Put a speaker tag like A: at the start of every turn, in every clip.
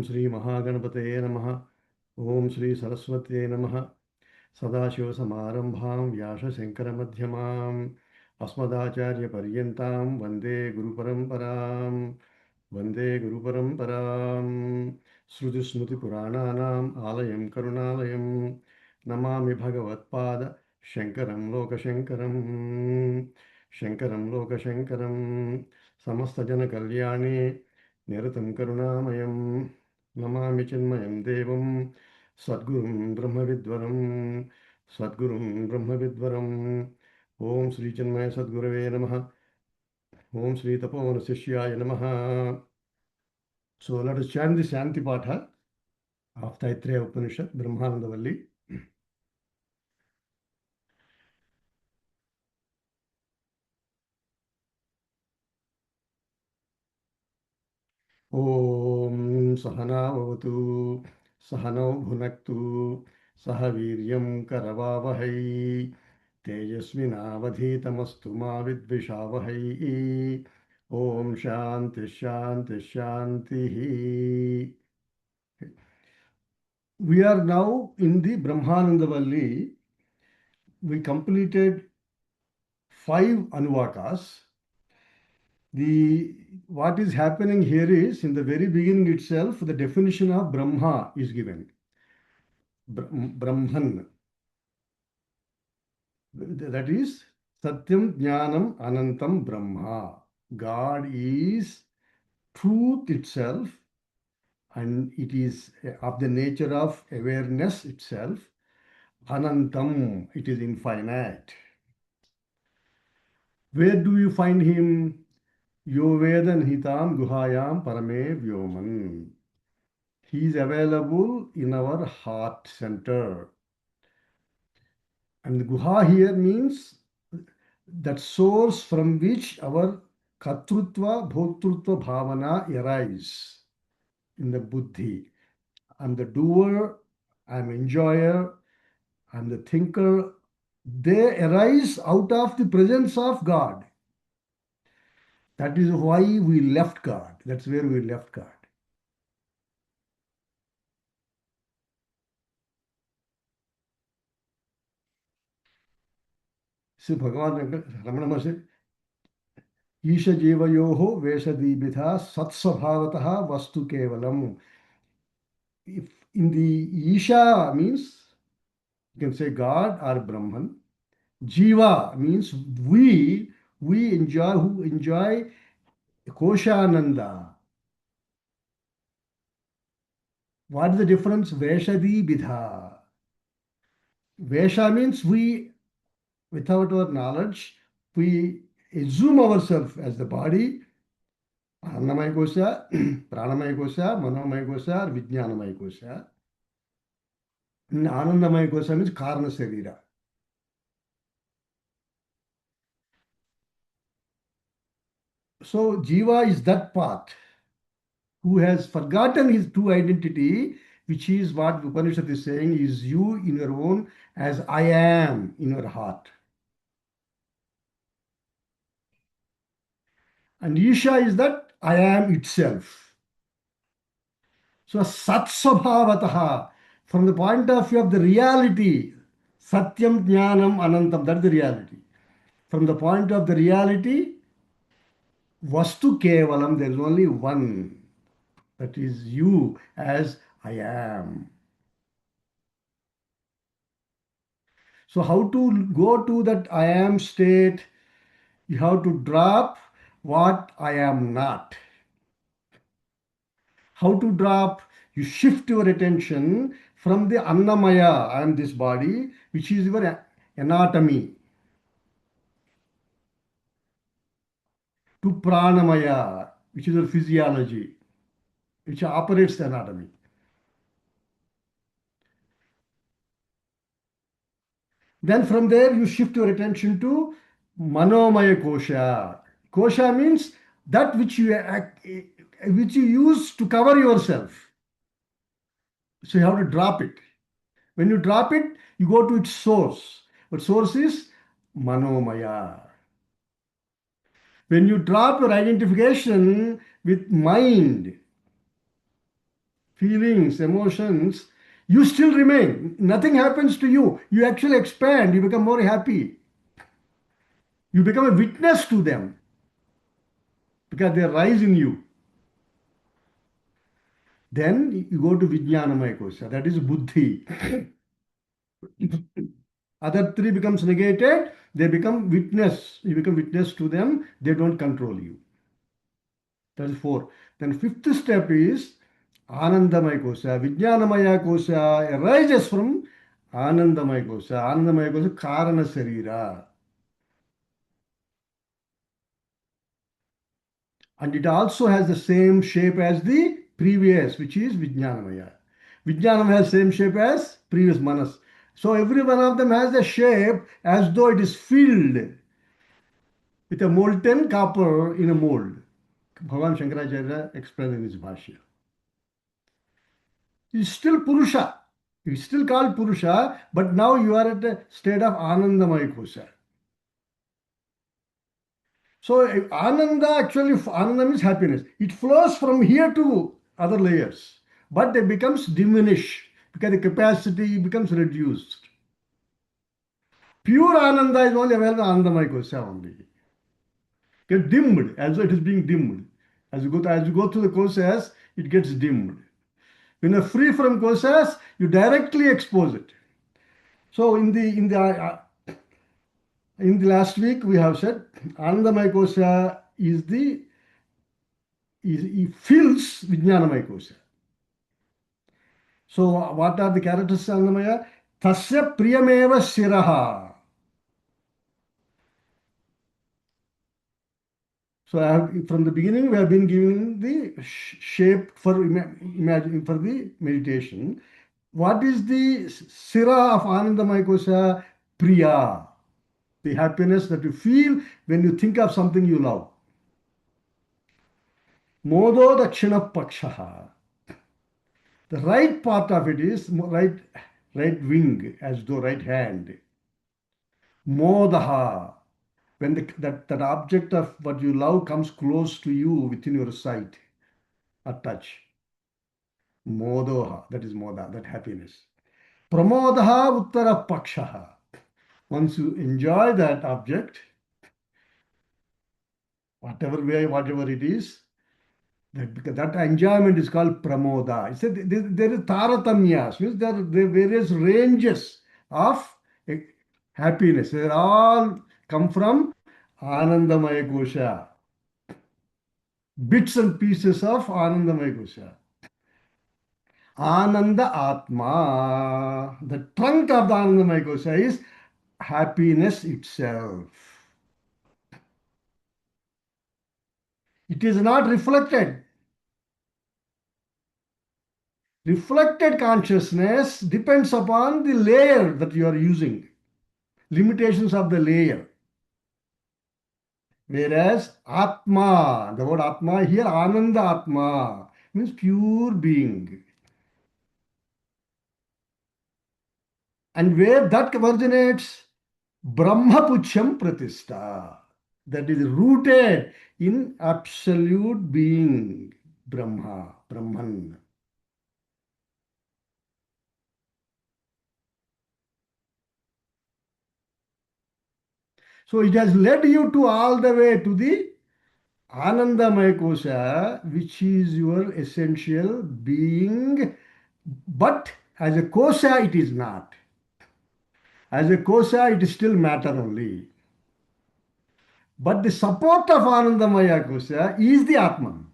A: Shri Mahaganapataye Namaha. Om Shri Saraswatye Namaha. Sadashivasamarambham Vyasa Shankaramadhyamam Asmadacharya Paryantam Vande Guru Paramparam Vande Guru Paramparam Shruti Smruti Purananam Alayam Karunalayam Namami Bhagavatpada Shankaram Loka Shankaram Shankaram Loka Shankaram Samasta Jana Kalyani Niratam Karunamayam Namami Chinmayam Devam Sadgurum Brahmavidvaram Sadgurum Brahmavidvaram Om Sri Chinmaya Sadgurave Namaha Om Sri Tapavana Sishyaya Namaha. So let us chant the Shanti Patha of Taittiriya Upanishad, Brahmananda Valli. Om Sahana Vavatu Sahano Bhunaktu Sahaviryam Karavavahai Tejasvinavadhitamastu ma vidvishavahai. Om Shanti Shanti Shanti. We are now in the Brahmananda Valli. We completed 5 Anuvakas. What is happening here is, in the very beginning itself, the definition of Brahma is given. Brahman. That is Satyam Jnanam Anantam Brahma. God is truth itself, and it is of the nature of awareness itself. Anantam, it is infinite. Where do you find him? Yo Vedan Hitam Guhayam Parame Vyoman. He is available in our heart center. And Guha here means that source from which our Katrutva, Bhotrutva Bhavana arise in the Buddhi. I'm the doer, I'm enjoyer, I'm the thinker. They arise out of the presence of God. That is why we left God. That's where we left God. So Bhagavan Ramana said, Isha Jevayoho Veshadibitha Satsvabhavataha Vastu Kevalam. If in the Isha means, you can say God or Brahman. Jiva means we enjoy, who enjoy Koshananda. What is the difference? Veshadi Bidha. Vesha means we, without our knowledge, we assume ourselves as the body, Annamaya Kosha, Pranamaya Kosha, Manomaya Kosha, or Vijnanamaya Kosha. Anandamaya Kosha means Karna Sarira. So Jiva is that part who has forgotten his true identity, which is what the Upanishad is saying, is you in your own as I am in your heart. And Isha is that I am itself. So Satsvabhavataha, from the point of view of the reality, Satyam Jnanam Anantam, that's the reality. From the point of the reality, Vastu Kevalam, there is only one. That is you as I am. So how to go to that I am state? You have to drop what I am not. How to drop? You shift your attention from the Annamaya, I am this body, which is your anatomy, to Pranamaya, which is your physiology, which operates the anatomy. Then from there you shift your attention to Manomaya Kosha. Kosha means that which you use to cover yourself. So you have to drop it. When you drop it, you go to its source. But source is Manomaya. When you drop your identification with mind, feelings, emotions, you still remain. Nothing happens to you. You actually expand. You become more happy. You become a witness to them because they rise in you. Then you go to Vijnanamaya Kosha. That is Buddhi. Other three becomes negated. They become witness. You become witness to them. They don't control you. That is four. Then fifth step is Anandamaya Kosha. Vijnanamaya Kosha arises from Anandamaya Kosha. Anandamaya Kosha Karana Sarira. And it also has the same shape as the previous, which is Vijnanamaya. Vijnanamaya has same shape as previous Manas. So every one of them has the shape as though it is filled with a molten copper in a mold. Bhagavan Shankaracharya explained in his Bhashya. Is still Purusha. It's still called Purusha, but now you are at the state of Anandamaya Kosha. So Ananda actually, Ananda means happiness. It flows from here to other layers, but it becomes diminished because the capacity becomes reduced. Pure Ananda is only available in Anandamaya Kosha only. Get dimmed, as it is being dimmed. As you go through the koshas, it gets dimmed. When you're free from koshas, you directly expose it. So in the last week we have said Anandamaya Kosha is it fills Vijnanamaya Kosha. So what are the characters of Anandamaya? Tasya priyameva shiraha. So from the beginning we have been giving the shape for imagine for the meditation. What is the sira of Anandamaya Kosha? Priya. The happiness that you feel when you think of something you love. Modo dakshina pakshaha. The right part of it is right wing, as though right hand. Modaha. When that object of what you love comes close to you within your sight or touch. Modoha. That is moda, that happiness. Pramodaha uttara pakshaha. Once you enjoy that object, whatever way, whatever it is, that enjoyment is called pramoda. It's there is taratamyas, means there are various ranges of eh, happiness. They all come from Anandamaya Kosha. Bits and pieces of Anandamaya Kosha. Ananda Atma. The trunk of the Anandamaya Kosha is happiness itself. It is not reflected. Reflected consciousness depends upon the layer that you are using, limitations of the layer. Whereas Atma, the word Atma here, Ananda Atma, means pure being. And where that originates, Brahmapuchyam Pratishta, that is rooted in absolute being, Brahma, Brahman. So it has led you to all the way to the Anandamaya Kosha, which is your essential being, but as a kosha it is not. As a kosha it is still matter only. But the support of Anandamaya Kosha is the Atman.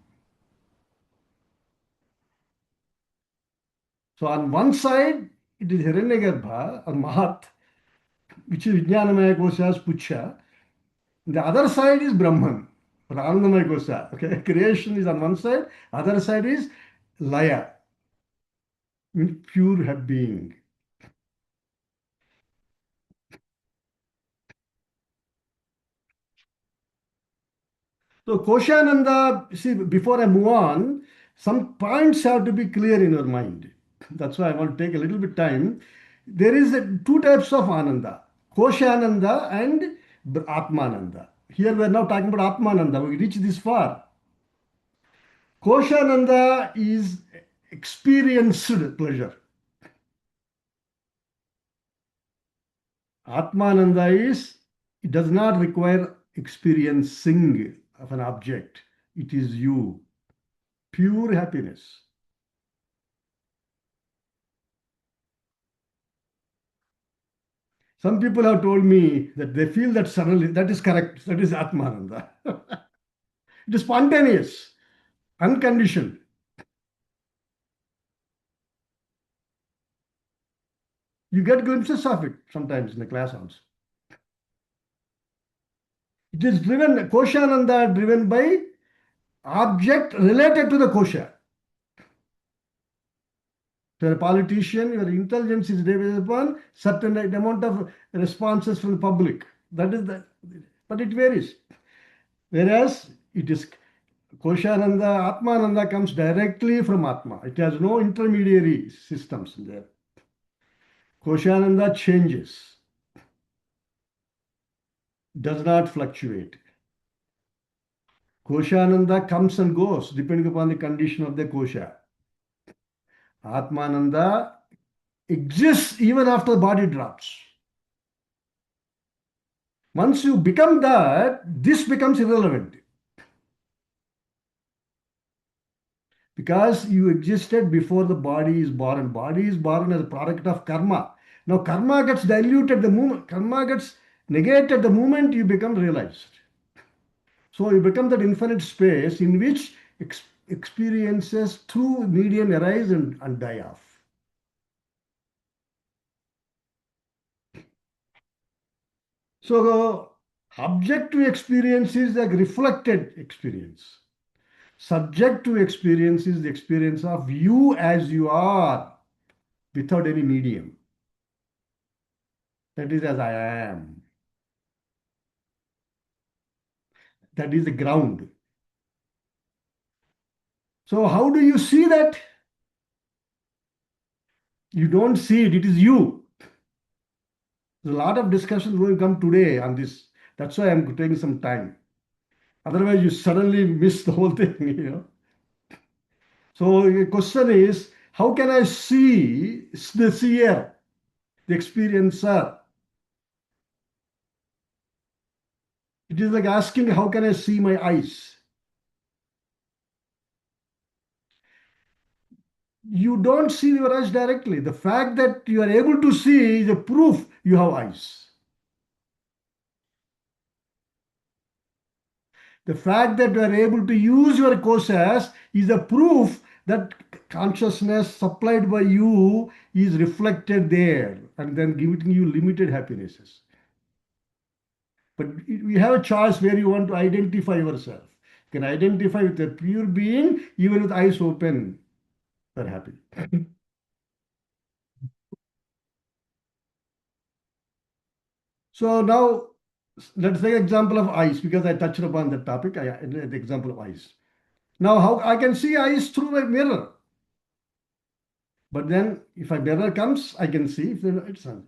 A: So on one side it is Hiranyagarbha or Mahat, which is Vijnanamaya Kosha's Pucha. The other side is Brahman, or Anandamaya Kosha. Okay, creation is on one side, other side is Laya, means pure being. So Koshananda, see, before I move on, some points have to be clear in your mind. That's why I want to take a little bit time. There is two types of Ananda, Koshananda and Atmananda. Here we are now talking about Atmananda. We reach this far. Koshananda is experienced pleasure. Atmananda is, it does not require experiencing of an object. It is you, pure happiness. Some people have told me that they feel that suddenly, that is correct, that is Atmananda. It is spontaneous, unconditioned. You get glimpses of it sometimes in the class also. It is driven, Koshananda driven by object related to the kosha. If you're a politician, your intelligence is based upon certain amount of responses from the public. That is the, but it varies. Whereas it is Koshananda, Atmananda comes directly from Atma. It has no intermediary systems there. Koshananda changes, does not fluctuate. Koshananda comes and goes depending upon the condition of the kosha. Atmananda exists even after the body drops. Once you become that, this becomes irrelevant because you existed before the body is born. Body is born as a product of karma. Now, karma gets diluted the moment, karma gets negated the moment you become realized. So, you become that infinite space in which experiences through medium arise and die off. So, the objective experience is like reflected experience. Subjective experience is the experience of you as you are without any medium. That is as I am. That is the ground. So, how do you see that? You don't see it, it is you. There's a lot of discussions going to come today on this. That's why I'm taking some time. Otherwise, you suddenly miss the whole thing. So, the question is, how can I see the seer, the experiencer? It is like asking, how can I see my eyes? You don't see your eyes directly. The fact that you are able to see is a proof you have eyes. The fact that you are able to use your koshas is a proof that consciousness supplied by you is reflected there and then giving you limited happinesses. But we have a choice where you want to identify yourself. You can identify with a pure being even with eyes open. We're happy. So now let's take example of eyes because I touched upon that topic. The example of eyes. Now how I can see eyes through my mirror. But then if a mirror comes, I can see if it's on.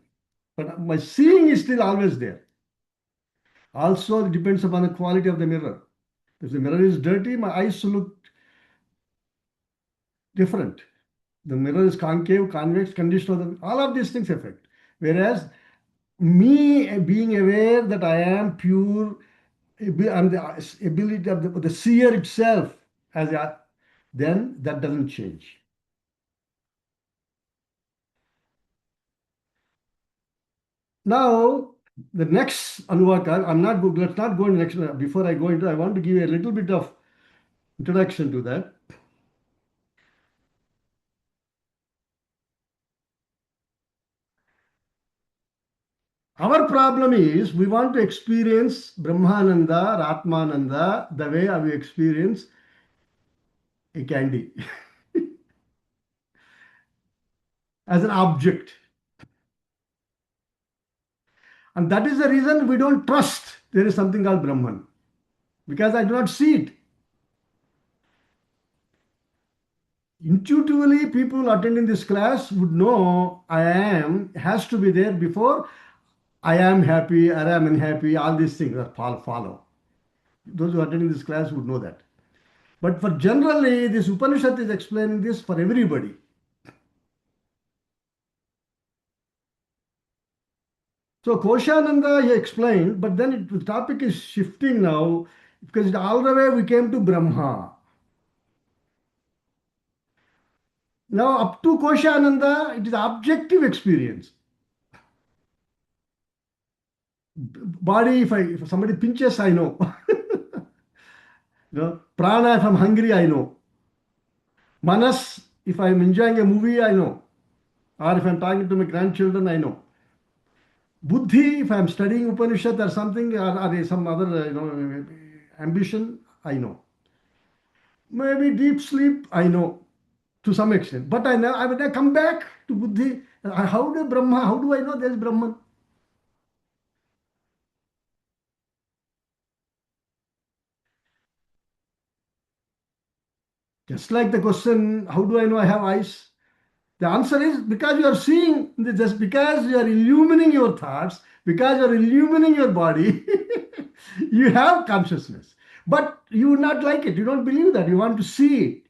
A: But my seeing is still always there. Also, it depends upon the quality of the mirror. If the mirror is dirty, my eyes look different. The mirror is concave, convex, conditional, all of these things affect. Whereas me being aware that I am pure and the ability of the seer itself as a, then that doesn't change. Now, the next Anuvaka, let's not go into next, before I go into, I want to give you a little bit of introduction to that. Our problem is we want to experience Brahmananda or Atmananda the way we experience a candy as an object. And that is the reason we don't trust there is something called Brahman because I do not see it. Intuitively, people attending this class would know I am has to be there before I am happy, I am unhappy, all these things that follow. Those who are attending this class would know that. But for generally, this Upanishad is explaining this for everybody. So Koshananda he explained, but then the topic is shifting now because all the way we came to Brahma. Now up to Koshananda, it is objective experience. Body, if somebody pinches, I know. Prana, if I'm hungry, I know. Manas, if I'm enjoying a movie, I know. Or if I'm talking to my grandchildren, I know. Buddhi, if I'm studying Upanishad or something, or some other ambition, I know. Maybe deep sleep, I know to some extent. But when I come back to Buddhi, how do I know there's Brahman? Just like the question, how do I know I have eyes? The answer is because you are seeing, just because you are illumining your thoughts, because you are illumining your body, you have consciousness. But you would not like it. You don't believe that. You want to see it.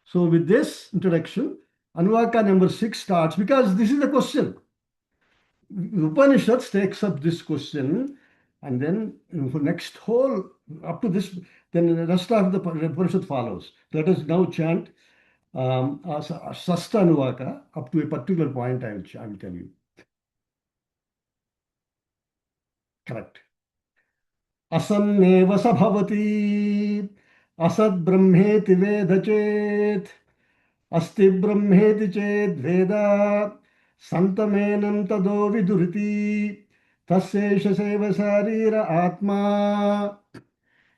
A: So, with this introduction, Anuvaka number 6 starts because this is the question. Upanishads takes up this question, and then for next whole up to this, then the rest of the Upanishad follows. Let us now chant Sasta Anuvaka up to a particular point. I will tell you. Correct. असन्नेव स भवति असद्ब्रह्मेति वेद चेत् अस्ति ब्रह्मेति चेद्वेद सन्तमेनं तदो विदुरिति तस्यैष save शरीर आत्मा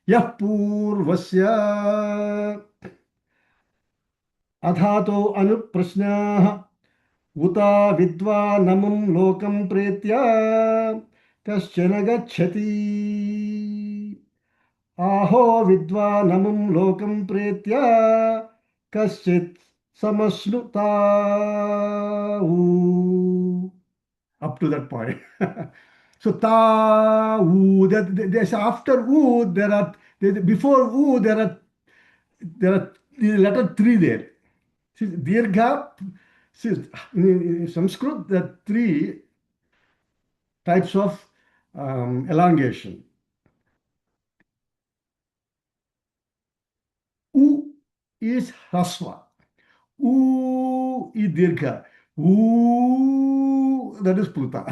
A: यः पूर्वस्य अधातो अनुप्रश्नाः उता विद्वानमुं लोकं प्रेत्य कश्चन गच्छति आहो विद्वानमुं लोकं प्रेत्य कश्चित् समश्नुता up to that point. So ta u there's after u before u there are the letter three there. See, dirgha. See, in Sanskrit there are three types of elongation. U is hasva. U is dirgha. U that is pluta.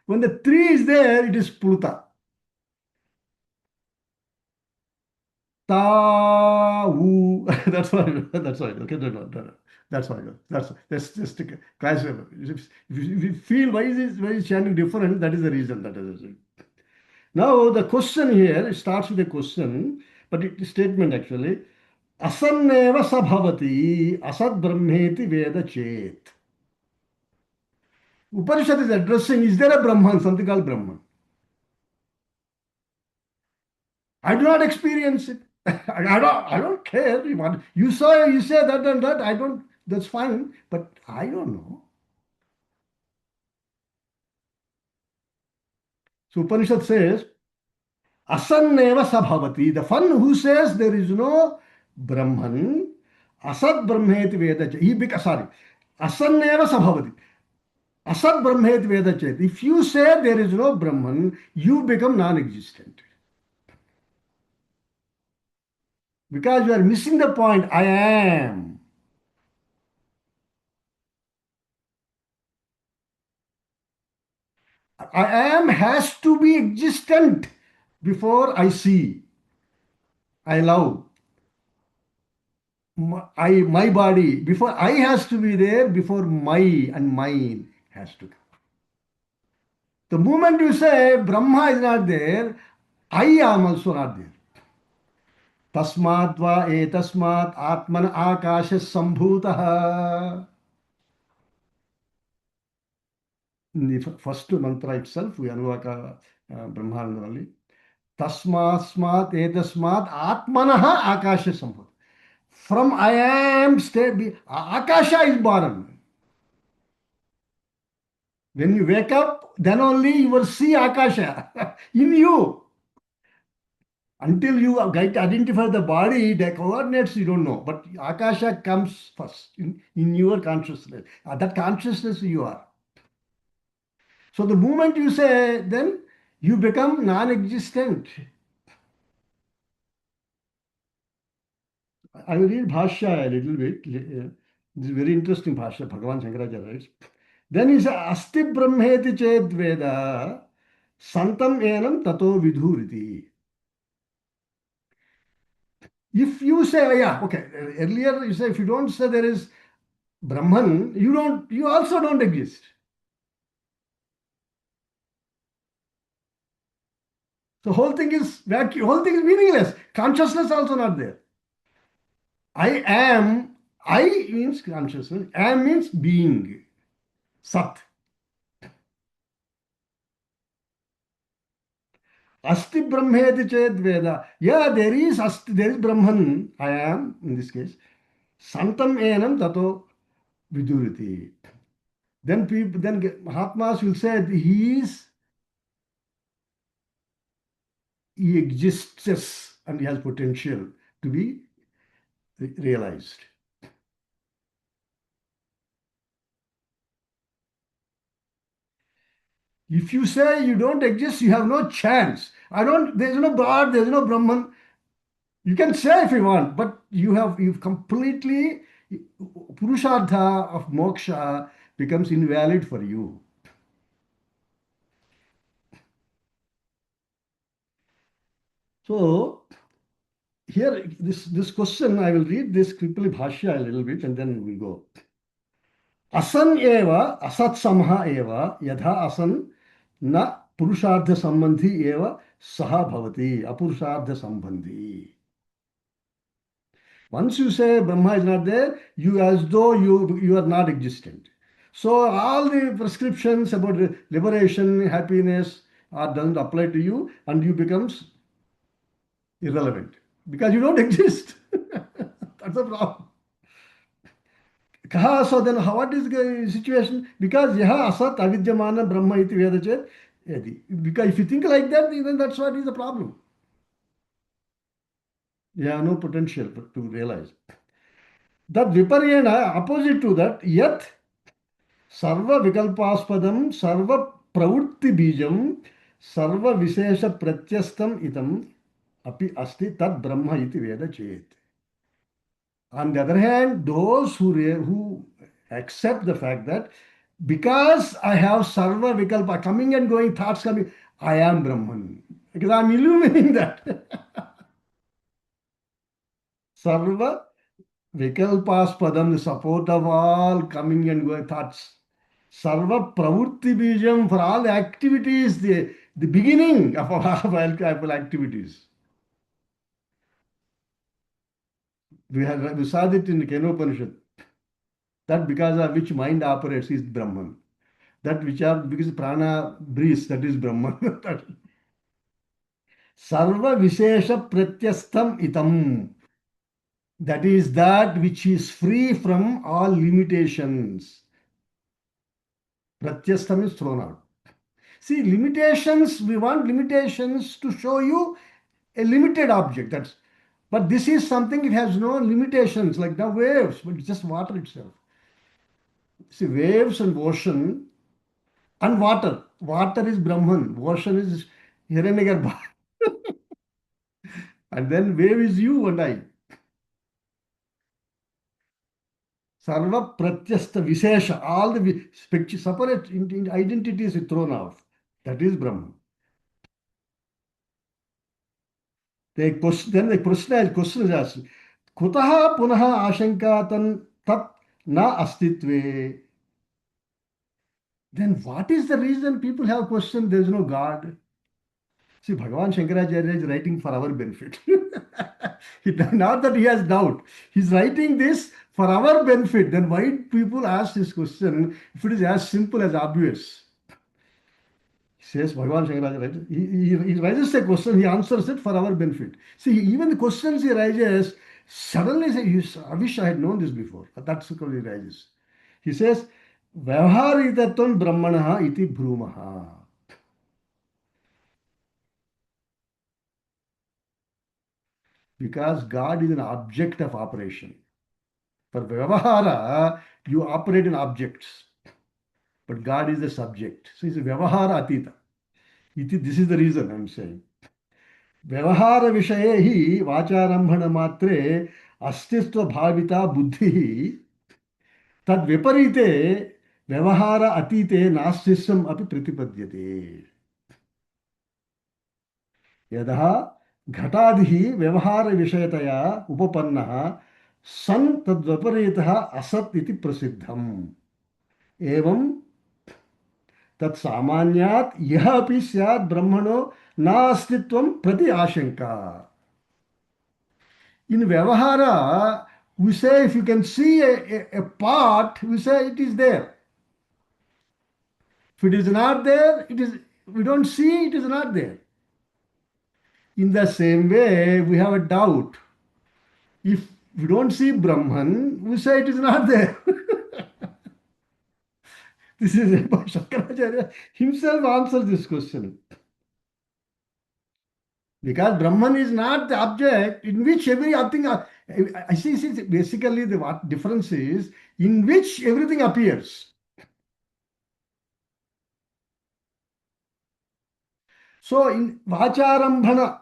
A: When the three is there, it is pluta. Ta wu. That's why. That's why. Okay, no. That's why. That's just a class. If you feel why is chanting different, that is the reason. That is the reason. Now the question here it starts with a question, but it is statement actually. Asanneva sabhavati asad brahmeti veda chet. Upanishad is addressing, is there a Brahman, something called Brahman? I do not experience it. I don't care. You say that and that, I don't, that's fine, but I don't know. So Upanishad says, Asanneva sabhavati, the one who says there is no Brahman, Asad Brahmeti Veda, Asanneva sabhavati. Asad Brahmeti Veda Chet. If you say there is no Brahman, you become non-existent. Because you are missing the point, I am. I am has to be existent before I see. I love. My body. Before I has to be there, before my and mine has to come. The moment you say Brahma is not there, I am also not there. Tasmat va etasmat atman akasha sambhutah. In the first mantra itself, we Anuvaka Brahmananda Valli. Tasmasmat etasmat atmanaha akasha sambhut. From I am state, Akasha is born. When you wake up, then only you will see Akasha in you. Until you identify the body, the coordinates you don't know. But Akasha comes first in your consciousness. That consciousness you are. So the moment you say, then you become non-existent. I will read Bhashya a little bit. This is very interesting Bhashya, Bhagavan Shankaracharya writes. Then he says, Asti Brahmeti Ched Veda Santam Enam Tato Vidhuriti. If you say, yeah, okay, earlier you say, if you don't say there is Brahman, you also don't exist. The whole thing is vacuum, whole thing is meaningless. Consciousness also not there. I am, I means consciousness, am means being, Sat. Asti Brahmeti Ched Veda. Yeah, there is Brahman, I am, in this case. Santam Enam Tato Viduriti. Then Mahatmas will say he exists and he has potential to be realized. If you say you don't exist, you have no chance. There's no God, there's no Brahman. You can say if you want, but you've completely, Purushartha of moksha becomes invalid for you. So here, this question, I will read this quickly Bhashya a little bit and then we'll go. Asan eva asat samha eva yadha asan na purushartha sambandhi eva saha bhavati apurushartha sambandhi. Once you say Brahma is not there, you as though you are not existent. So all the prescriptions about liberation, happiness doesn't apply to you and you becomes irrelevant because you don't exist. That's the problem. So then what is the situation? Because yaha asat avidyamana brahma iti veda chet yadi. Because if you think like that, then that's what is the problem. You have no potential to realize. That viparyena, opposite to that, yet sarva vikalpaspadam sarva pravurti bijam sarva vishesha pratyastam itam api asti tad brahma iti veda chet. On the other hand, those who accept the fact that because I have sarva vikalpa coming and going, thoughts coming, I am Brahman. Because I'm illuminating that. Sarva vikalpaspadam, the support of all coming and going thoughts. Sarva pravurti bijam, for all the activities, the beginning of all activities. We saw it in the Keno Upanishad. That because of which mind operates is Brahman. That which are because prana breathes, that is Brahman. Sarva Vishesha Pratyastham Itam. That is that which is free from all limitations. Pratyastham is thrown out. See, limitations, we want limitations to show you a limited object. But this is something, it has no limitations, like the waves, but it's just water itself. See, waves and ocean and water. Water is Brahman, ocean is Hiranyagarbha. And then wave is you and I. Sarva Pratyastha Vishesha, all the separate identities is thrown off. That is Brahman. Then the question is asked, Kutaha punaha ashankatan tat na astitve. Then what is the reason people have questioned there is no God? See, Bhagavan Shankaracharya is writing for our benefit. Not that he has doubt. He's writing this for our benefit. Then why people ask this question if it is as simple as obvious? He says, Bhagavan Shankaracharya, he raises a question, he answers it for our benefit. See, even the questions he raises, suddenly say, I wish I had known this before. That's what he raises. He says, व्यवहारितत्वं ब्रह्मणः इति ब्रूमः. Because God is an object of operation. For Vyavahara, you operate in objects, but God is the subject. So it's Vyavahara Atita. This is the reason I'm saying. व्यवहार विषये हि वाचारंभण मात्रे अस्तित्व भाविता बुद्धि तद विपरीते व्यवहार अतीते नास्तित्वम् अपि प्रतिपद्यते. यतः घटादिः व्यवहार विषयतया उपपन्नः सन् तद्विपरीतः असत् इति प्रसिद्धम्. एवं तत् सामान्यात् यः अपि स्यात् ब्रह्मणो नास्तित्वं प्रति आशंका. In Vyavahara, we say if you can see a part, we say it is there. If it is not there, it is, we don't see, it is not there. In the same way, we have a doubt. If we don't see Brahman, we say it is not there. This is Shankaracharya himself answers this question. Because Brahman is not the object in which everything, I see basically the what difference is in which everything appears. So in Vacharambhana,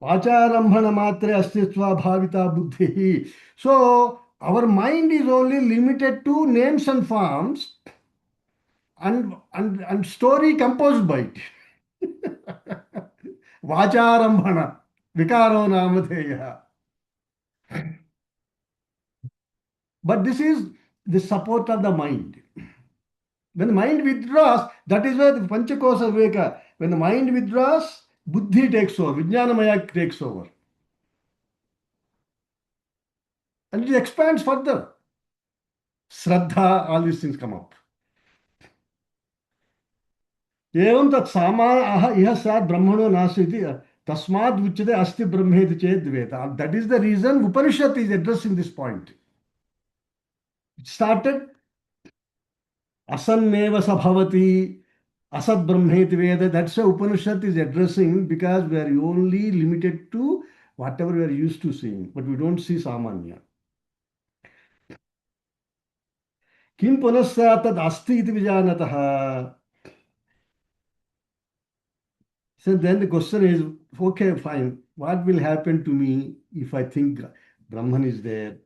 A: Vacharambhana matre astitva bhavita buddhi. So our mind is only limited to names and forms and story composed by it. Vacharambhana, vikaro namadeya. But this is the support of the mind. When the mind withdraws, that is where the Panchakosa Viveka, when the mind withdraws, Buddhi takes over, Vijnanamaya takes over. And it expands further. Shraddha, all these things come up. एवं तत् सामान्यः इह स्यात् ब्रह्मणो नास्ति इति तस्माद् उच्यते अस्ति ब्रह्मेति चेत् वेदा. That is the reason Upanishad is addressing this point. It started asanneva sabhavati asad brahmeti veda. That's why Upanishad is addressing, because we are only limited to whatever we are used to seeing, but we don't see samanya. किं पुनः तद् अस्ति इति विजानतः. So then the question is, okay, fine. What will happen to me if I think Brahman is there?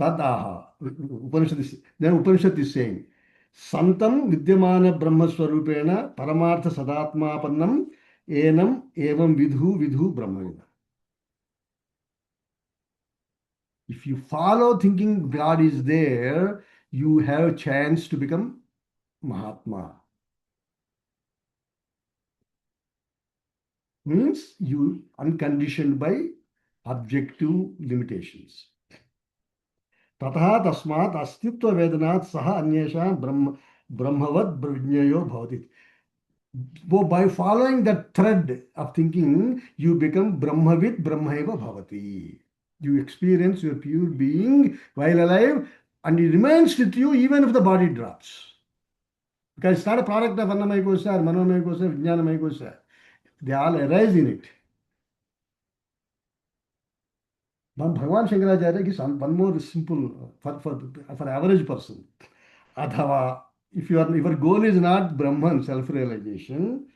A: Tadaha. Then Upanishad is saying, Santam Vidyamana Brahma Swarupena Paramartha Sadatma Pannam Enam Evam Vidhu Brahmavida. If you follow thinking God is there, you have a chance to become Mahatma. Means you unconditioned by objective limitations. ततः तस्मात् अस्तित्व वेदनात् सह अन्येषां ब्रह्मवद् विज्ञेयो भवति. By following that thread of thinking, you become Brahmavid Brahmaiva Bhavati. You experience your pure being while alive, and it remains with you even if the body drops. Because it's not a product of Annamaya Kosha, Manomaya Kosha, Vijnanamaya Kosha. They all arise in it. But Bhagavan Shankaracharya gives one more simple for average person. Adhava, if your goal is not Brahman, self-realization,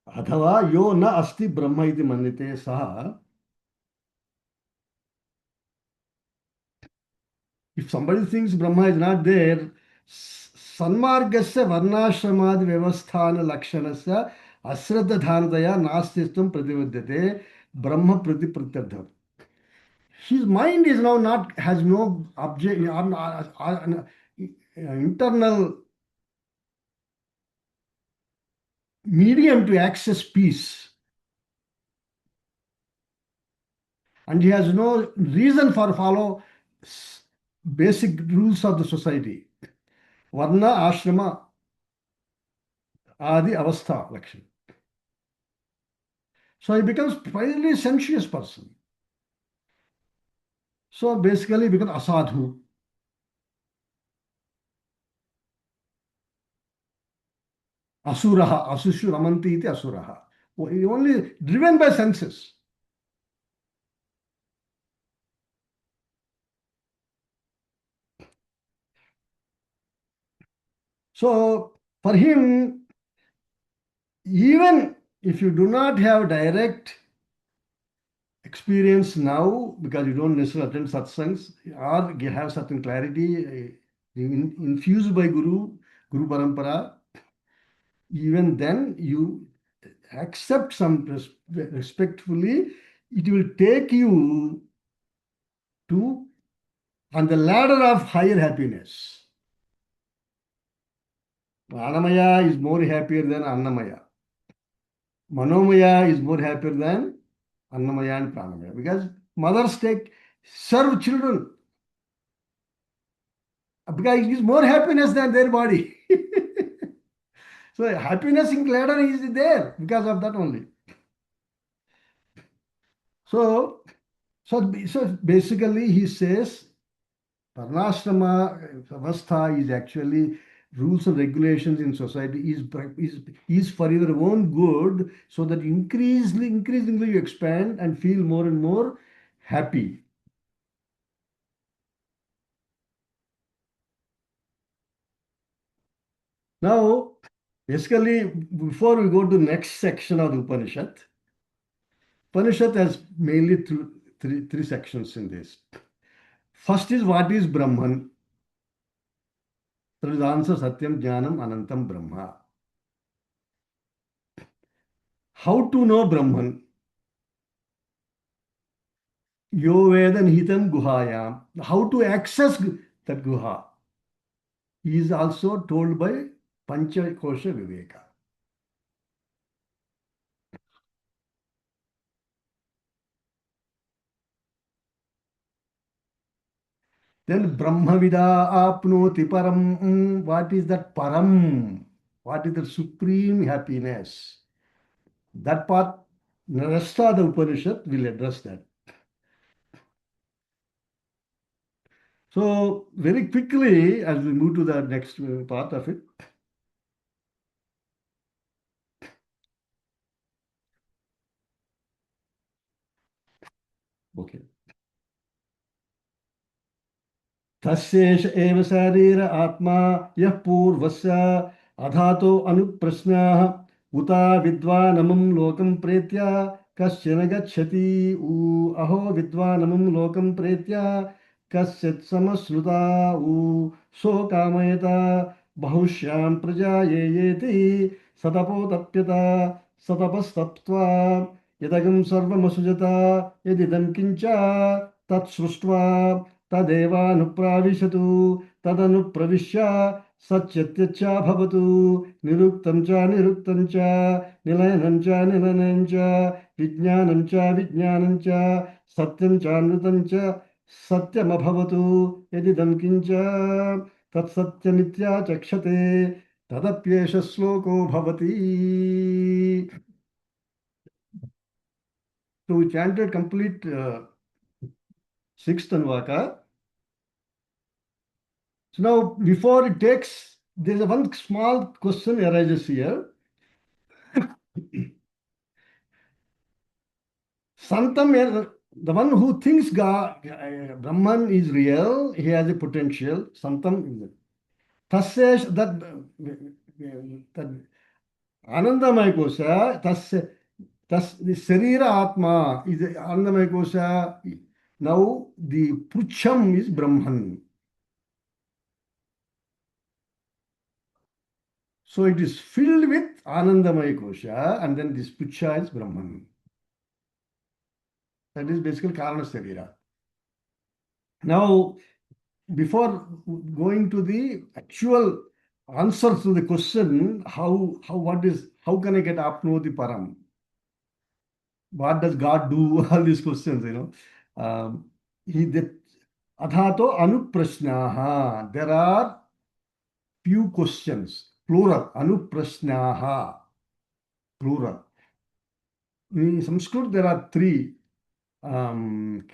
A: Adhava yo na asti Brahma iti manyate saha. If somebody thinks Brahma is not there, Sanmargasya Varnashramad Vyavasthana Lakshanasya Asraddha Dhanataya Nastistvam Prativadyate Brahma Prati Pratyardha. His mind is now not, has no object, internal medium to access peace. And he has no reason for follow basic rules of the society. Varna, ashrama, adi, avastha, lakshan. So he becomes finally sensuous person. So basically he becomes asadhu. Asuraha, asushu ramanti iti asuraha. Only driven by senses. So for him, even if you do not have direct experience now, because you don't necessarily attend satsangs or you have certain clarity infused by Guru Parampara, even then you accept some respectfully, it will take you to on the ladder of higher happiness. Pranamaya is more happier than Annamaya. Manomaya is more happier than Annamaya and Pranamaya because mothers serve children because it is more happiness than their body. So happiness in ladder is there because of that only. So, so basically he says Varnashrama avastha is actually rules and regulations in society is for your own good so that increasingly you expand and feel more and more happy. Now, basically, before we go to next section of the Upanishad has mainly three sections in this. First is what is Brahman? That is answer Satyam, Jnanam, Anantam, Brahma. How to know Brahman? Yo Veda Nihitam Guhayam. How to access that Guha is also told by Pancha Kosha Viveka. Then Brahmavida apnoti param. What is that param? What is the supreme happiness? That part, the rest of the Upanishad will address that. So, very quickly, as we move to the next part of it, okay. तस्येष एव शरीर आत्मा यः पूर्वस्य अधातो अनुप्रश्नः उता विद्वानमं लोकं प्रेत्य कश्चन गच्छति ऊ अहो विद्वानमं लोकं प्रेत्य कश्चित् समश्नुता ऊ सो कामयत बहुश्यां प्रजा ये येति सतपोतप्यत सतपस्तप्त्वा यदगं सर्वमसृजत यदिदं किञ्च तत्सृष्ट्वा तदेवानुप्राविशतु तदनुप्रविश्य सच्यत्यच्चा भवतु निरुक्तं च निरुक्तं च निलयनं च निलयनं च विज्ञानं च विज्ञानं च सत्यं च अमृतं च सत्यमभवतु यदिदं किञ्च तत्सत्यमित्याचक्षते तदप्येष श्लोको भवति. So we chanted complete sixth Anuvaka. So now, before it takes, there's a one small question arises here. Santam, the one who thinks God, Brahman is real, he has a potential. Santam, tasya, that Anandamaya Kosha, the Sarira Atma is the Anandamaya Kosha. Now, the Pucham is Brahman. So it is filled with Anandamaya Kosha and then this Pucha is Brahman. That is basically Karana Sarira. Now, before going to the actual answer to the question, how can I get Apnoti Param? What does God do? All these questions, the Adhato Anuprashnaha. There are few questions, plural, Anuprashnaha, plural. In Sanskrit, there are three. Prathama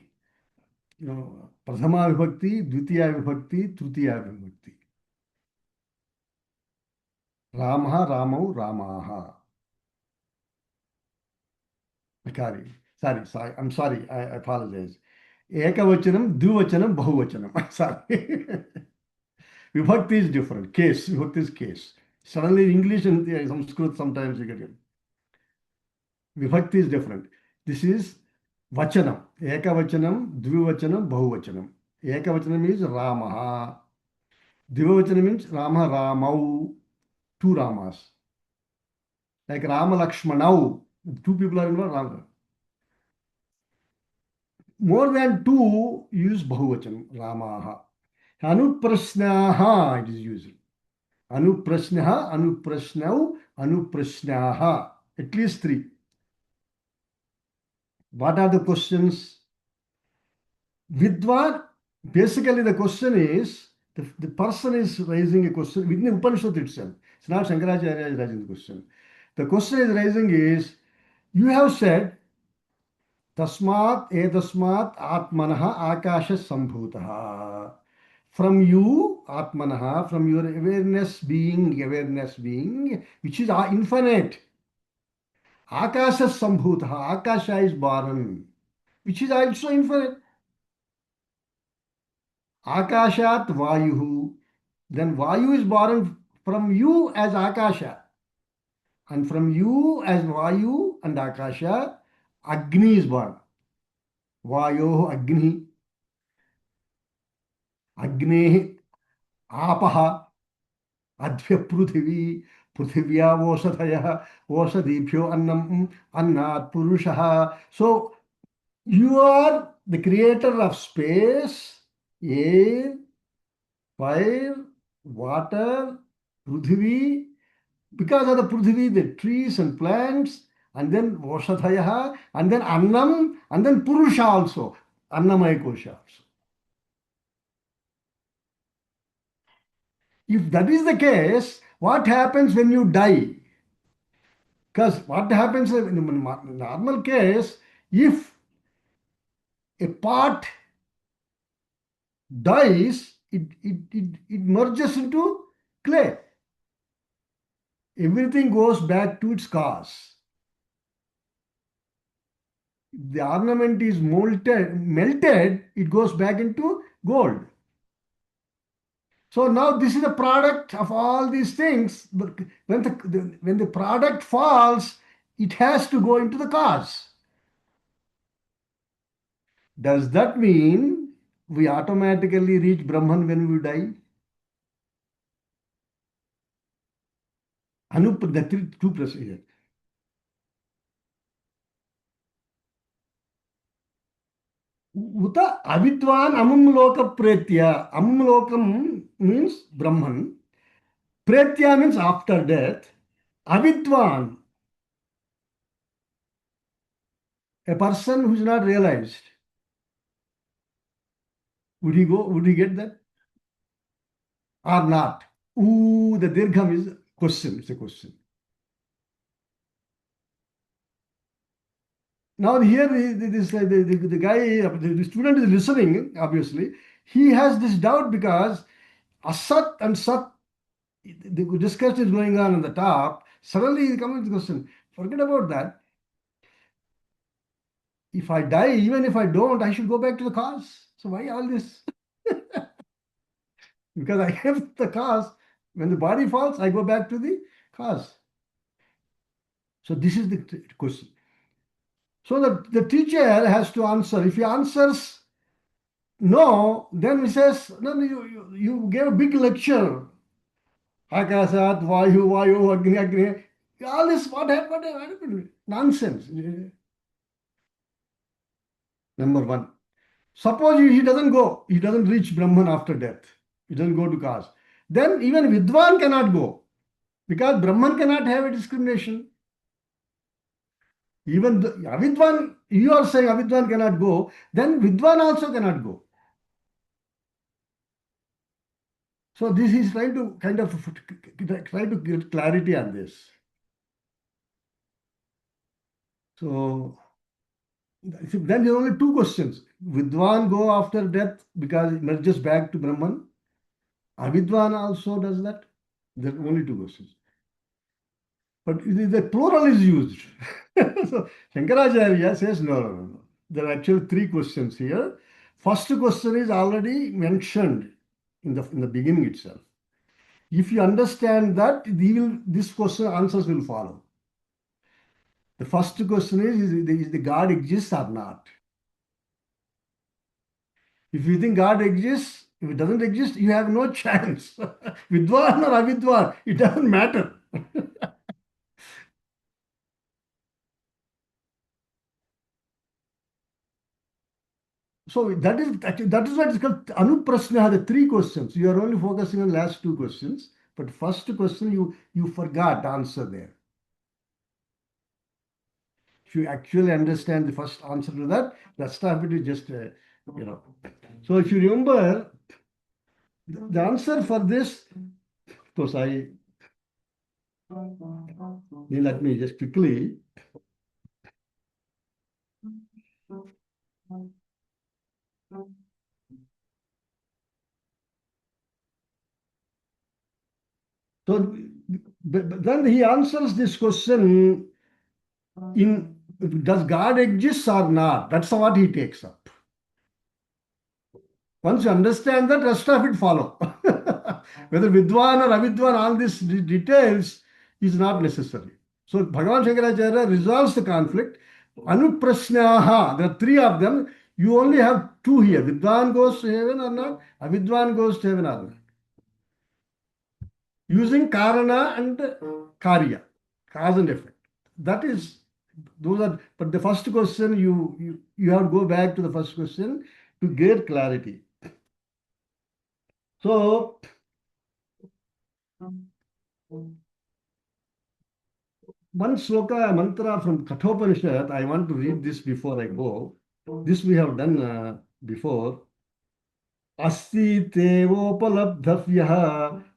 A: Vibhakti, Dvitiya Vibhakti, Tritiya Vibhakti. Ramah, Ramau, Ramaha. Sorry. I'm sorry. I apologize. Ekavachanam, Dvivachanam, Bahuvachanam. Sorry. Vibhakti is different. Case. Vibhakti is case. Suddenly English and Sanskrit sometimes you get it. Vibhakti is different. This is Vachanam. Ekavachanam, Dvivachanam, Bahuvachanam. Ekavachanam is Ramaha. Dvivachanam means Rama, Ramau. Two Ramas. Like Rama Lakshmanau. Two people are involved. Rama. More than two, use Bahuvachanam. Ramaha. Anuprasnaha it is used. Anuprasnaha, Anuprasnau, Anuprasnaha. At least three. What are the questions? Vidwan, basically the question is, the person is raising a question within the Upanishad itself. It's not Shankaracharya is raising the question. The question is raising is, you have said, Tasmat edasmat atmanaha akasha sambhutaha. From you, atmanaha, from your awareness being, which is infinite. Akasha sambhutaha, akasha is born, which is also infinite. Akashat Vayuhu. Then Vayu is born from you as Akasha. And from you as Vayu and Akasha, Agni is born. Vayo Agni. Agni Apaha. Adhya Pruthivi. Prithivya Vosadhaya. Vosadibhyo Annam. Annat Purushaha. So you are the creator of space, air, fire, water, Prithvi, because of the Prithvi, the trees and plants, and then Voshadhayaha, and then Annam, and then Purusha also, Annamaya Kosha also. If that is the case, what happens when you die? Because what happens in the normal case, if a part dies, it merges into clay. Everything goes back to its cause. The ornament is melted, it goes back into gold. So now this is a product of all these things. But when the product falls, it has to go into the cause. Does that mean we automatically reach Brahman when we die? The two procedures. Uta avidvan amumloka pretya. Amumlokam means Brahman. Pretya means after death. Avidvan, a person who is not realized. Would he go? Would he get that? Or not? Ooh, the dirgham is question. It's a question. Now here the guy, the student is listening, obviously. He has this doubt because Asat and Sat, the discussion is going on the top. Suddenly he comes with the question. Forget about that. If I die, even if I don't, I should go back to the cause. So why all this? Because I have the cause. When the body falls, I go back to the cause. So this is the question. So the teacher has to answer. If he answers no, then he says, no, you gave a big lecture. Akasat, Vayu, Agni. All this, what happened? Nonsense. Number one. Suppose he doesn't go, he doesn't reach Brahman after death. He doesn't go to cause. Then even Vidwan cannot go. Because Brahman cannot have a discrimination. Even the Avidwan, you are saying Avidwan cannot go, then Vidwan also cannot go. So this is trying to try to get clarity on this. So then there are only two questions. Vidwan go after death because it merges back to Brahman. Avidwan also does that. There are only two questions. But the plural is used. So Shankaracharya says no, no, no, no. There are actually three questions here. First question is already mentioned in the beginning itself. If you understand that, this question answers will follow. The first question is the God exists or not? If you think God exists, if it doesn't exist, you have no chance. Vidwan or avidwan, it doesn't matter. So that is what is called anuprasna. The three questions. You are only focusing on last two questions, but first question you forgot answer there. If you actually understand the first answer to that, rest of it is just you know. So if you remember the answer for this, of course let me just quickly. So but then he answers this question in does God exist or not? That's what he takes up. Once you understand that, rest of it follow. Whether Vidwan or Avidwan, all these details is not necessary. So Bhagavan Shankaracharya resolves the conflict. Anuprasnaha, there are three of them. You only have two here. Vidwan goes to heaven or not? Avidwan goes to heaven or not? Using Karana and Karya, cause and effect. That is, those are, but the first question, you have to go back to the first question to get clarity. So, one sloka mantra from Kathopanishad, I want to read this before I go. This we have done before. अस्ति तेवोपलब्धव्यः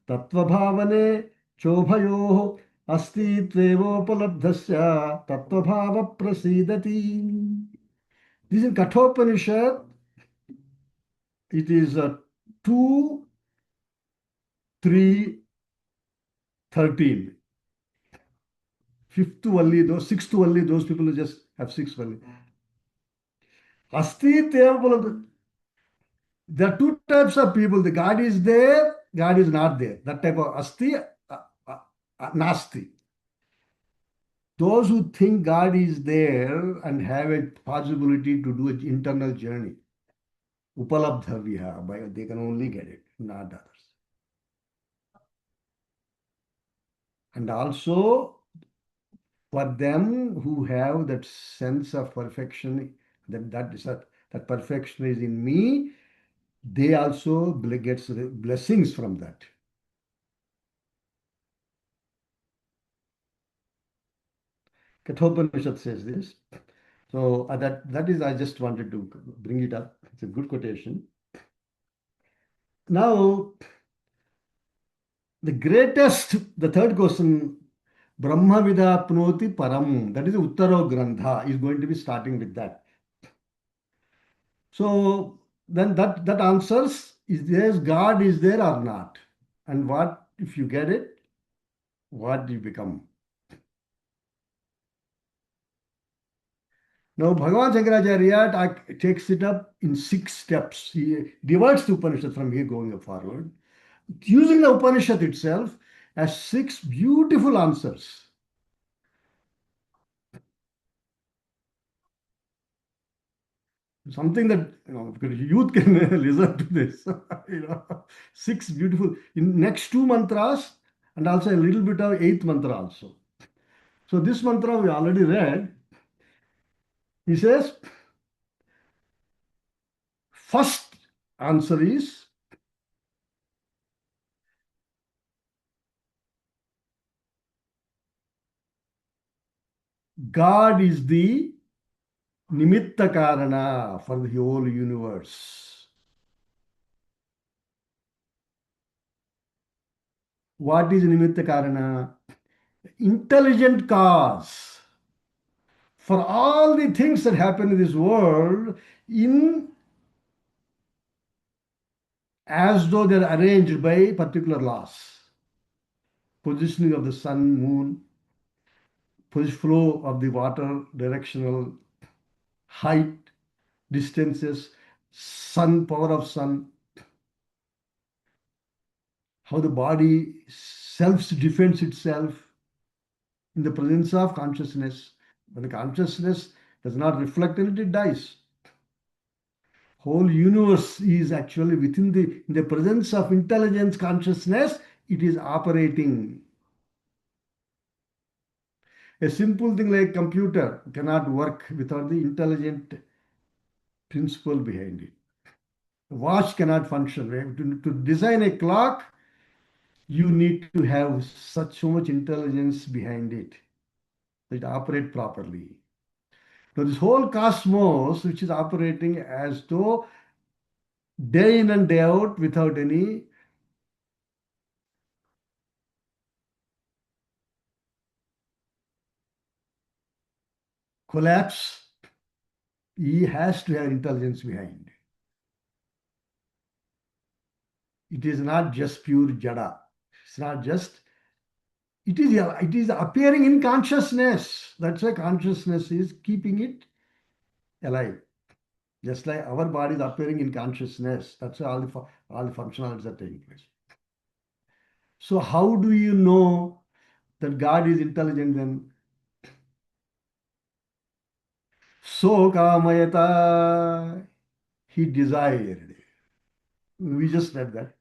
A: तत्त्वभावने चोभयोः अस्ति त्वेवोपलब्धस्य तत्त्वभाव प्रसीदति. This is Kathopanishad. It is 2, 3, 13. Fifth Valli, those sixth Valli, those people who just have sixth Valli. Asti Teva. There are two types of people. The God is there, God is not there. That type of Asti, Nasti. Those who think God is there and have a possibility to do an internal journey, Upalabdhavya, they can only get it, not others. And also, for them who have that sense of perfection, that perfection is in me, they also get blessings from that. Kathopanishad says this. So that is, I just wanted to bring it up. It's a good quotation. Now, the third question, Brahma Vidapnoti Param, that is Uttaro Grantha, is going to be starting with that. So then that answers is there God is there or not, and what if you get it, what do you become? Now Bhagavan Shankaracharya takes it up in 6 steps. He divides the Upanishad from here going forward, using the Upanishad itself as 6 beautiful answers. Something that youth can listen to this. 6 beautiful in next 2 mantras and also a little bit of 8th mantra also. So this mantra we already read. He says, first answer is God is the Nimitta Karana for the whole universe. What is Nimitta Karana? Intelligent cause for all the things that happen in this world in as though they're arranged by particular laws. Positioning of the sun, moon, flow of the water, directional, height, distances, sun, power of sun, how the body self defends itself in the presence of consciousness. When the consciousness does not reflect in it, it dies. Whole universe is actually within in the presence of intelligence, consciousness, it is operating. A simple thing like computer cannot work without the intelligent principle behind it. Watch cannot function. Right? To design a clock, you need to have so much intelligence behind it that it operate properly. So this whole cosmos, which is operating as though day in and day out without any collapse, he has to have intelligence behind. It is not just pure jada. It's not just, it is appearing in consciousness. That's why consciousness is keeping it alive. Just like our body is appearing in consciousness. That's why all the functionalities are taking place. So how do you know that God is intelligent then? So kamayata, he desired. We just read that.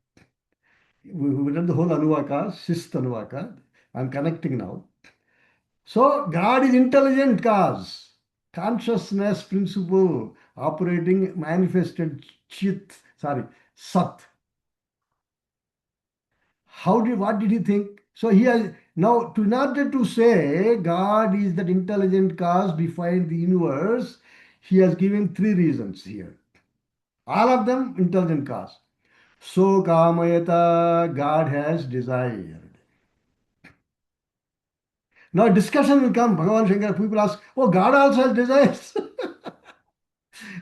A: We read the whole Anuvaka, sixth Anuvaka. I'm connecting now. So God is intelligent cause, consciousness principle operating manifested chit, sorry, sat. What did he think? So he has now to not to say God is that intelligent cause behind the universe, he has given three reasons here. All of them intelligent cause. So kamayata, God has desired. Now discussion will come. Bhagavan Shankar, people ask, oh, God also has desires.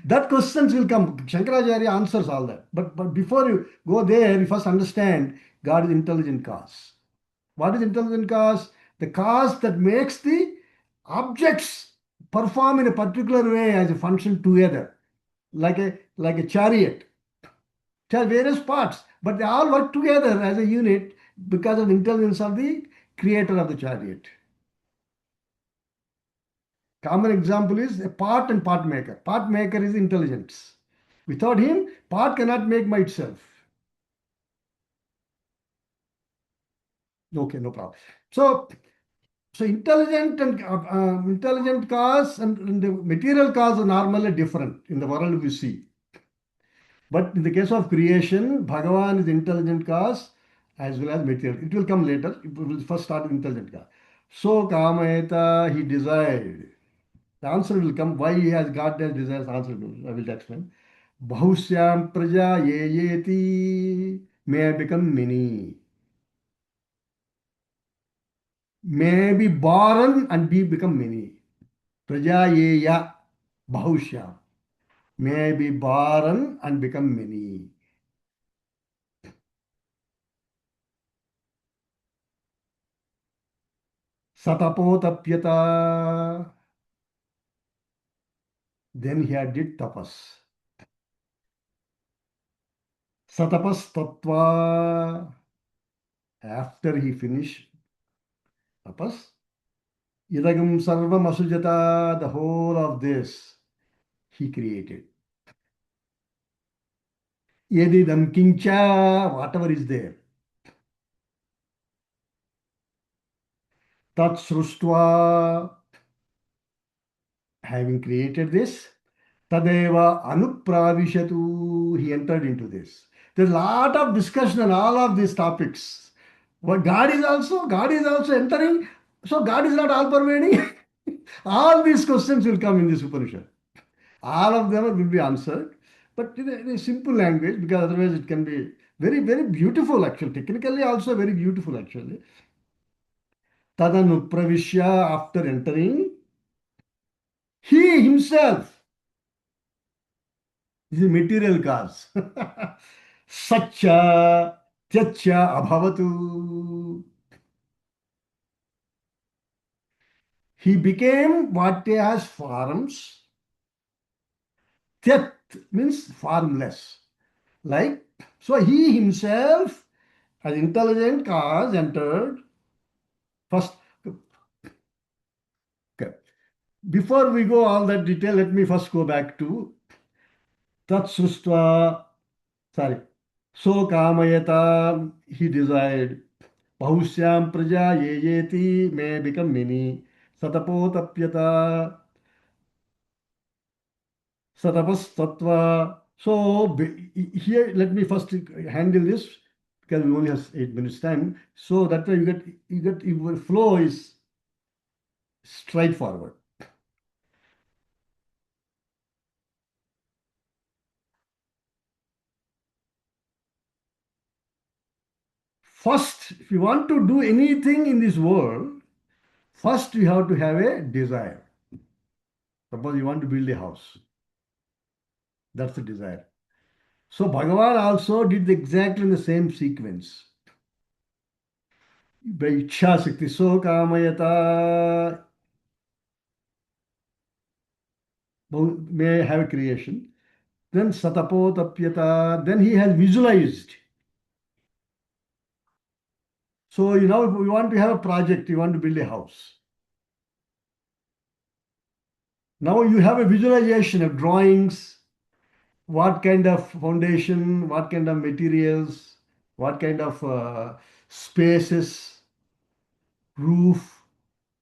A: That questions will come. Shankaracharya answers all that. But before you go there, you first understand God is intelligent cause. What is intelligent cause? The cause that makes the objects perform in a particular way as a function together, like a chariot. It has various parts, but they all work together as a unit because of the intelligence of the creator of the chariot. Common example is a part and part maker. Part maker is intelligence. Without him, part cannot make by itself. Okay, no problem. So intelligent cause and the material cause are normally different in the world we see. But in the case of creation, Bhagavan is intelligent cause as well as material. It will come later. It will first start with intelligent cause. So Kamayata, he desired. The answer will come. Why he has got that desires? Answer I will explain. Bahusyam praja ye yeti may become many. May be born and be become many. Praja ye ya bahusyam. May be born and become many. Satapotapyata. Then he had did tapas. Satapas tattva. After he finished tapas, idagam sarvam asujata. The whole of this he created. Yedidam kincha, whatever is there. Tat srustva, having created this, tadeva anupravishatu, he entered into this. There's a lot of discussion on all of these topics. But God is also entering. So God is not all pervading. All these questions will come in this Upanishad. All of them will be answered, but in a simple language, because otherwise it can be very, very beautiful actually. Technically also very beautiful actually. Tadanu pravishya, after entering, he himself is a material cause. Satcha, tyacha, abhavatu. He became what they has forms. Tet means formless. Like, so he himself, as intelligent cause, entered first. Okay. Before we go all that detail, let me first go back to Tat Srustva. Sorry. So Kamayata, he desired. Bahusyam praja ye yeti may become many. Satapotapyata, satapas tattva. So here, let me first handle this because we only have 8 minutes time. So that way you get your flow is straightforward. First, if you want to do anything in this world, first you have to have a desire. Suppose you want to build a house. That's the desire. So Bhagavan also did exactly in the same sequence. By Ichha Shakti, so Kamayata may have a creation. Then Satapotapyata, then he has visualized. So you know, if you want to have a project, you want to build a house. Now you have a visualization of drawings, what kind of foundation, what kind of materials, what kind of spaces, roof,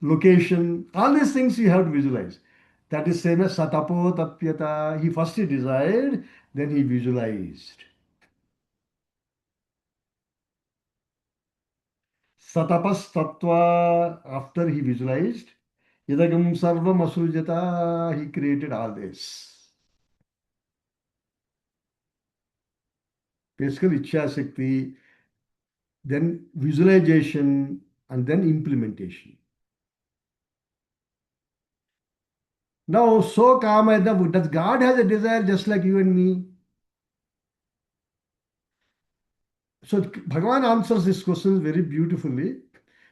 A: location, all these things you have to visualize. That is same as Satapo Tapyata. He first he desired, then he visualized. Satapas Tattva, after he visualized, Idagam Sarvam Asujata, he created all this. Basically, Ichha Shakti, then visualization, and then implementation. Now, so kama, does God has a desire just like you and me? So Bhagavan answers this question very beautifully.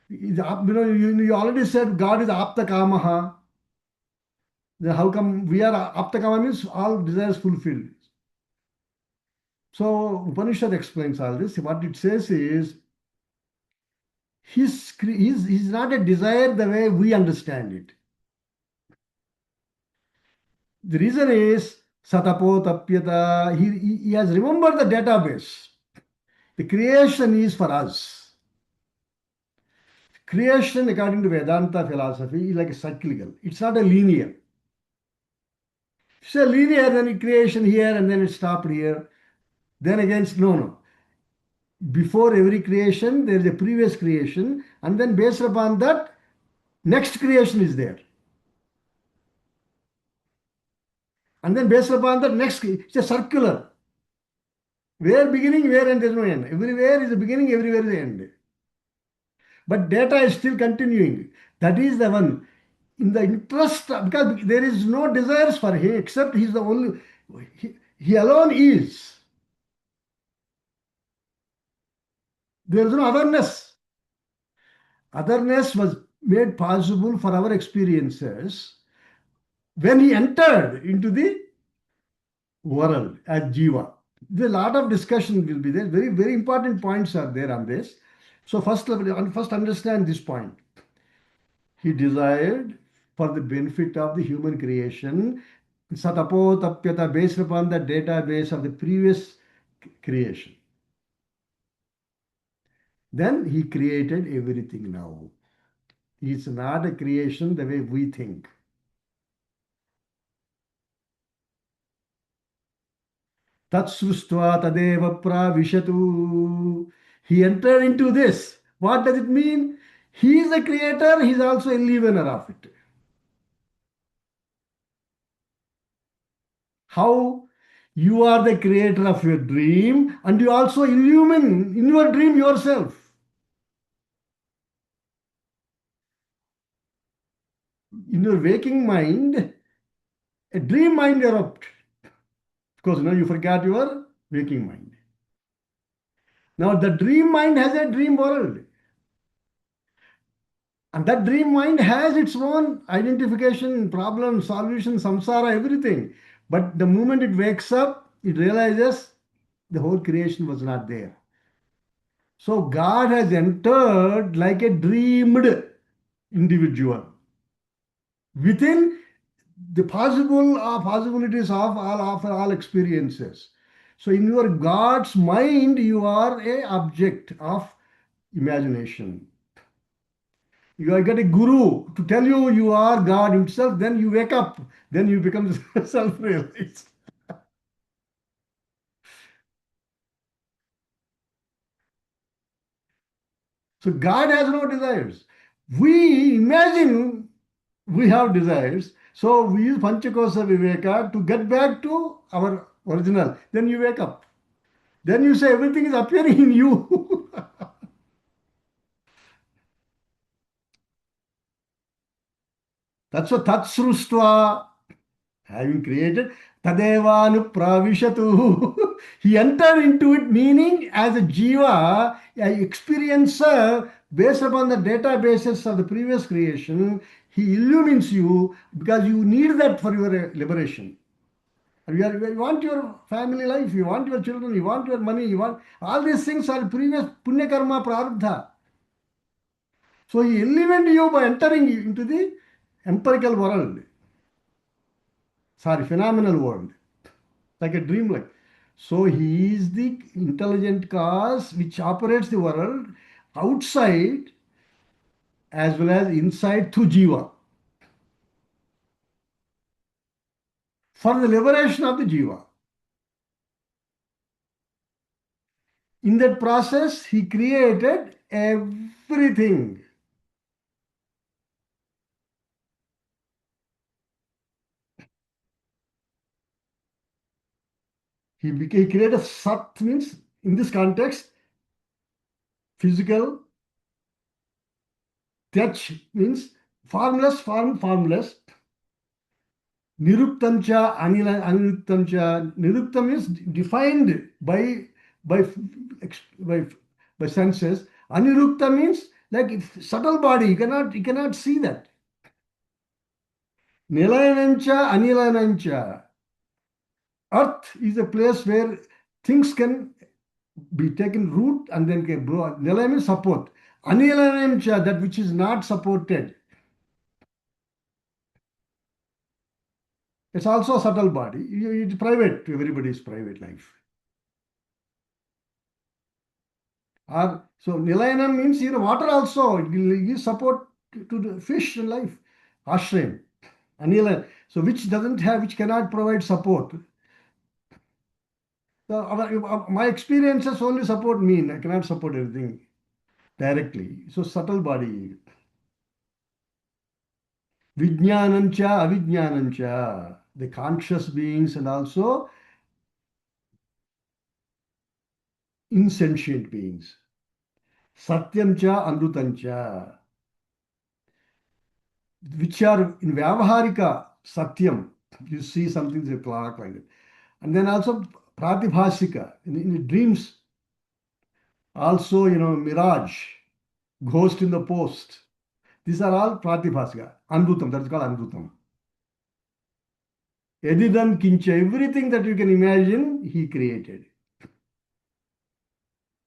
A: You already said God is apta kamaha. Then how come we are apta kama means all desires fulfilled. So Upanishad explains all this. What it says is he's not a desire the way we understand it. The reason is Satapo Tapyata. He has remembered the database. The creation is for us. Creation, according to Vedanta philosophy, is like a cyclical. It's not a linear. If it's a linear, then creation here and then it stopped here. Then again, no, no. Before every creation, there is a previous creation, and then based upon that, next creation is there. And then based upon that, it's a circular. Where beginning, where end, there's no end. Everywhere is the beginning, everywhere is the end. But data is still continuing. That is the one. In the interest, because there is no desires for him except he's the only, he alone is. There is no otherness. Otherness was made possible for our experiences when he entered into the world as Jiva. There's a lot of discussion will be there. Very, very important points are there on this. So first understand this point. He desired for the benefit of the human creation, Satapo Tapyata, based upon the database of the previous creation. Then he created everything now. It's not a creation the way we think. Tatsrustva tadeva pravishatu. He entered into this. What does it mean? He is the creator, he is also a leavener of it. How? You are the creator of your dream and you also illumine in your dream yourself. In your waking mind, a dream mind erupt. Because you forgot your waking mind. Now the dream mind has a dream world. And that dream mind has its own identification, problem, solution, samsara, everything. But the moment it wakes up, it realizes the whole creation was not there. So God has entered like a dreamed individual within the possibilities of all experiences. So in your God's mind, you are a object of imagination. You are get a guru to tell you you are God Himself, then you wake up, then you become self-realized. So God has no desires. We imagine we have desires. So we use Panchakosa Viveka to get back to our original. Then you wake up. Then you say everything is appearing in you. That's what Tatsrustva, having created, Tadevanu Pravishatu. He entered into it, meaning as a Jiva, an experiencer, based upon the databases of the previous creation, he illumines you because you need that for your liberation. You want your family life, you want your children, you want your money, you want all these things are previous punya karma prarabdha. So he illumined you by entering into the empirical world, sorry, phenomenal world, like a dream like. So he is the intelligent cause which operates the world outside as well as inside through jiva for the liberation of the jiva. In that process, he created everything. He created sat means in this context physical, tyach means formless, formless, niruktam cha, aniruktam cha. Niruktam is defined by by by senses. Anirukta means like subtle body. You cannot see that. Nilayanancha, anilayanancha. Earth is a place where things can be taken root and then can grow. Nilayam is support. Anilayanancha, that which is not supported. It's also a subtle body. It's private. Everybody's private life. So Nilayanam means water also. It will give support to the fish in life. Ashram. Anilayan. So which cannot provide support. So my experiences only support me. I cannot support everything directly. So subtle body. Vijnanancha, avijnanancha. The conscious beings and also insentient beings. Satyamcha, amrutancha. Which are in Vyavaharika, Satyam. You see something, is a clock like that. And then also Pratibhasika, in the dreams, also, mirage, ghost in the post. These are all Pratibhasika. Anrutam, that's called Anrutam. Edidam Kincha, everything that you can imagine, he created.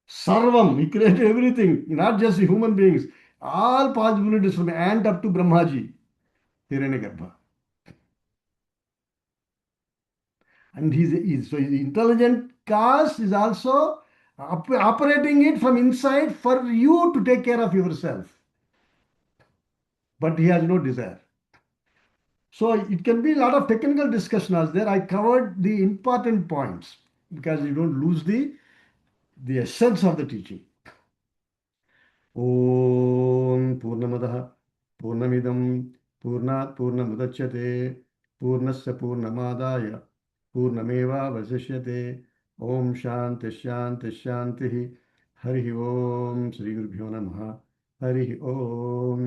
A: Sarvam, he created everything, not just human beings. All possibilities from ant up to Brahmaji, Hiranyagarbha. And so his intelligent cause is also operating it from inside for you to take care of yourself. But he has no desire. So it can be a lot of technical discussion as there. I covered the important points because you don't lose the essence of the teaching. Om Purnamadaha Purnamidam Purnat Purnamudachyate Purnasya Purnamadaya Purnameva Vasishyate Om Shanti Shanti Shanti Hari Om Sri Gurubhyo Namaha Hari Om